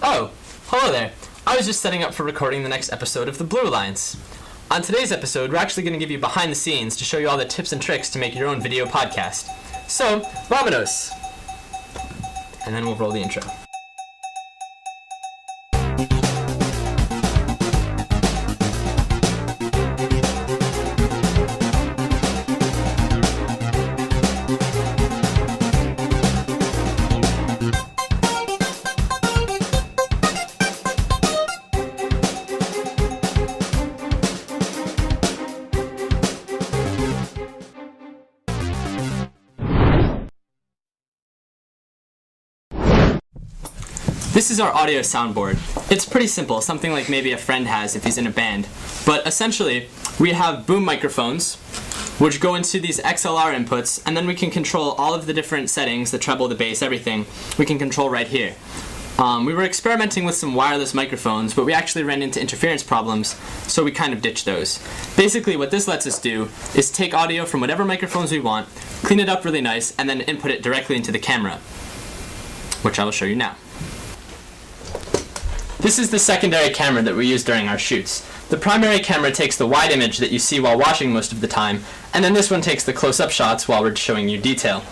Oh, hello there. I was just setting up for recording the next episode of the Blue Alliance. On today's episode, we're actually going to give you behind the scenes to show you all the tips and tricks to make your own video podcast. So, vámonos! And then we'll roll the intro. This is our audio soundboard. It's pretty simple, something like maybe a friend has if he's in a band. But essentially, we have boom microphones, which go into these XLR inputs, and then we can control all of the different settings, the treble, the bass, everything, we can control right here. We were experimenting with some wireless microphones, but we actually ran into interference problems, so we kind of ditched those. Basically, what this lets us do is take audio from whatever microphones we want, clean it up really nice, and then input it directly into the camera, which I will show you now. This is the secondary camera that we use during our shoots. The primary camera takes the wide image that you see while washing most of the time, and then this one takes the close-up shots while we're showing you detail.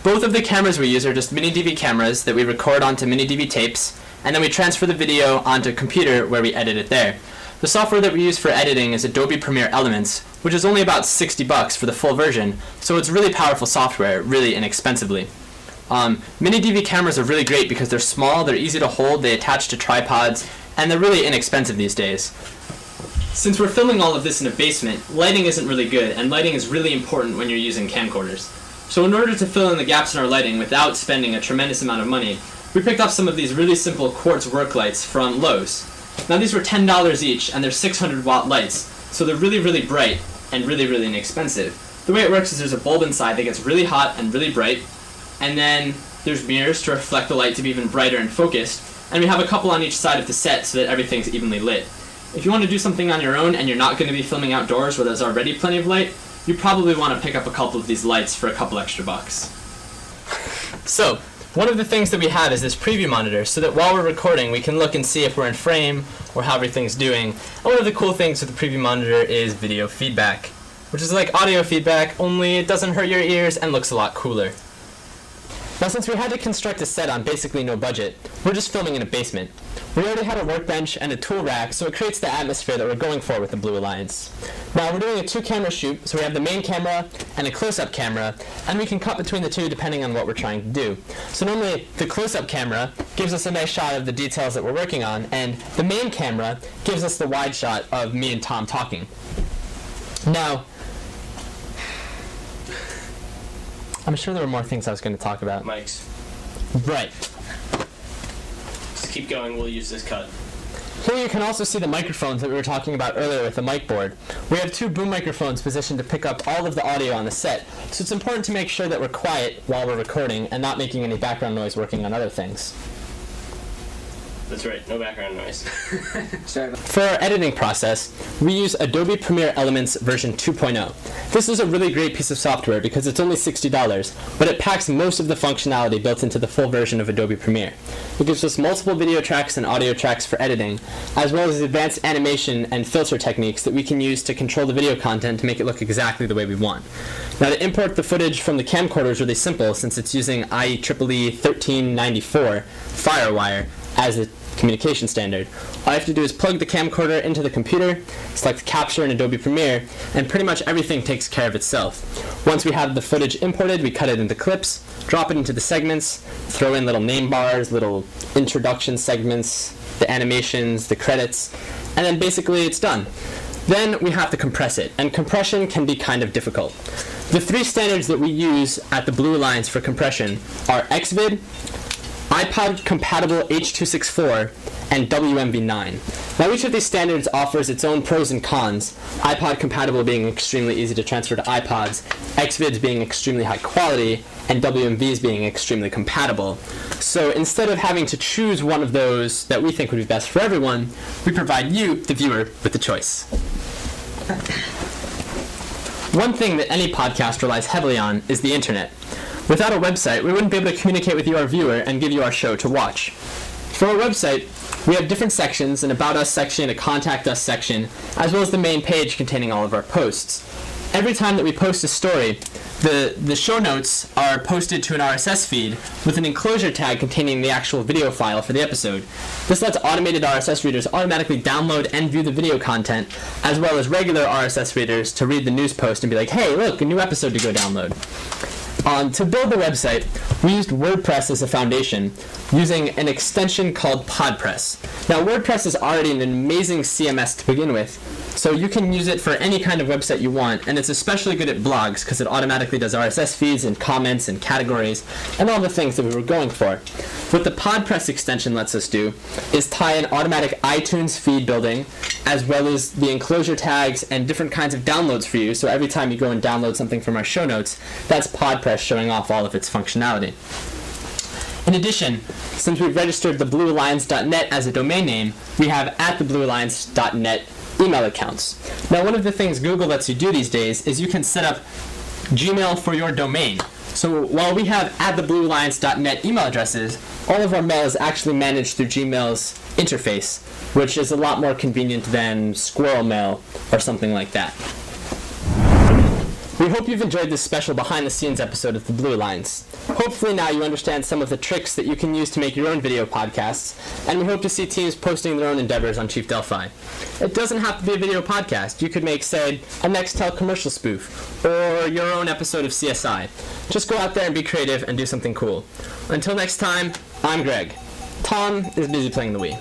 Both of the cameras we use are just mini DV cameras that we record onto mini DV tapes, and then we transfer the video onto a computer where we edit it there. The software that we use for editing is Adobe Premiere Elements, which is only about $60 for the full version, so it's really powerful software, really inexpensively. Mini DV cameras are really great because they're small, they're easy to hold, they attach to tripods, and they're really inexpensive these days. Since we're filming all of this in a basement, lighting isn't really good, and lighting is really important when you're using camcorders. So in order to fill in the gaps in our lighting without spending a tremendous amount of money, we picked up some of these really simple quartz work lights from Lowe's. Now these were $10 each, and they're 600-watt lights, so they're really, really bright and really, really inexpensive. The way it works is there's a bulb inside that gets really hot and really bright, and then there's mirrors to reflect the light to be even brighter and focused, and we have a couple on each side of the set so that everything's evenly lit. If you want to do something on your own and you're not going to be filming outdoors where there's already plenty of light, you probably want to pick up a couple of these lights for a couple extra bucks. So, one of the things that we have is this preview monitor so that while we're recording we can look and see if we're in frame or how everything's doing. And one of the cool things with the preview monitor is video feedback, which is like audio feedback, only it doesn't hurt your ears and looks a lot cooler. Now since we had to construct a set on basically no budget, we're just filming in a basement. We already had a workbench and a tool rack, so it creates the atmosphere that we're going for with the Blue Alliance. Now we're doing a 2-camera shoot, so we have the main camera and a close-up camera, and we can cut between the two depending on what we're trying to do. So normally the close-up camera gives us a nice shot of the details that we're working on, and the main camera gives us the wide shot of me and Tom talking. Now, I'm sure there were more things I was going to talk about. Mics. Right. Just keep going, we'll use this cut. Here you can also see the microphones that we were talking about earlier with the mic board. We have 2 boom microphones positioned to pick up all of the audio on the set, so it's important to make sure that we're quiet while we're recording and not making any background noise working on other things. That's right, no background noise. For our editing process, we use Adobe Premiere Elements version 2.0. This is a really great piece of software because it's only $60, but it packs most of the functionality built into the full version of Adobe Premiere. It gives us multiple video tracks and audio tracks for editing, as well as advanced animation and filter techniques that we can use to control the video content to make it look exactly the way we want. Now to import the footage from the camcorder is really simple since it's using IEEE 1394 FireWire as a communication standard. All I have to do is plug the camcorder into the computer, select Capture in Adobe Premiere, and pretty much everything takes care of itself. Once we have the footage imported, we cut it into clips, drop it into the segments, throw in little name bars, little introduction segments, the animations, the credits, and then basically it's done. Then we have to compress it, and compression can be kind of difficult. The 3 standards that we use at the Blue Alliance for compression are XVID, iPod-compatible H.264, and WMV9. Now each of these standards offers its own pros and cons, iPod-compatible being extremely easy to transfer to iPods, XVIDs being extremely high quality, and WMVs being extremely compatible. So instead of having to choose one of those that we think would be best for everyone, we provide you, the viewer, with the choice. One thing that any podcast relies heavily on is the internet. Without a website, we wouldn't be able to communicate with you, our viewer, and give you our show to watch. For our website, we have different sections, an About Us section, a Contact Us section, as well as the main page containing all of our posts. Every time that we post a story, the show notes are posted to an RSS feed with an enclosure tag containing the actual video file for the episode. This lets automated RSS readers automatically download and view the video content, as well as regular RSS readers to read the news post and be like, hey, look, a new episode to go download. To build the website, we used WordPress as a foundation, using an extension called PodPress. Now, WordPress is already an amazing CMS to begin with, so you can use it for any kind of website you want, and it's especially good at blogs because it automatically does RSS feeds and comments and categories and all the things that we were going for. What the PodPress extension lets us do is tie in automatic iTunes feed building, as well as the enclosure tags and different kinds of downloads for you, so every time you go and download something from our show notes, that's PodPress showing off all of its functionality. In addition, since we've registered the bluealliance.net as a domain name, we have @thebluealliance.net email accounts. Now, one of the things Google lets you do these days is you can set up Gmail for your domain. So while we have @thebluealliance.net email addresses, all of our mail is actually managed through Gmail's interface, which is a lot more convenient than squirrel mail or something like that. We hope you've enjoyed this special behind-the-scenes episode of The Blue Alliance. Hopefully now you understand some of the tricks that you can use to make your own video podcasts, and we hope to see teams posting their own endeavors on Chief Delphi. It doesn't have to be a video podcast. You could make, say, a Nextel commercial spoof, or your own episode of CSI. Just go out there and be creative and do something cool. Until next time, I'm Greg. Tom is busy playing the Wii.